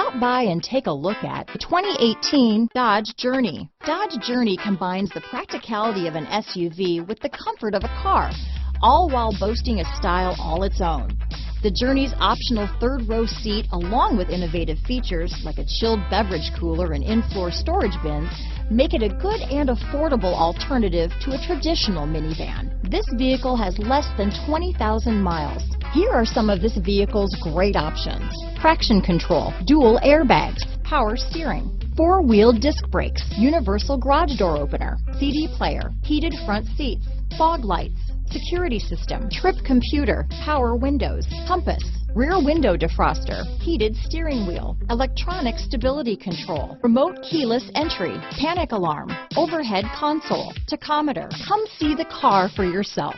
Stop by and take a look at the 2018 Dodge Journey. Dodge Journey combines the practicality of an SUV with the comfort of a car, all while boasting a style all its own. The Journey's optional third-row seat, along with innovative features like a chilled beverage cooler and in-floor storage bins, make it a good and affordable alternative to a traditional minivan. This vehicle has less than 20,000 miles. Here are some of this vehicle's great options: traction control, dual airbags, power steering, four-wheel disc brakes, universal garage door opener, CD player, heated front seats, fog lights, security system, trip computer, power windows, compass, rear window defroster, heated steering wheel, electronic stability control, remote keyless entry, panic alarm, overhead console, tachometer. Come see the car for yourself.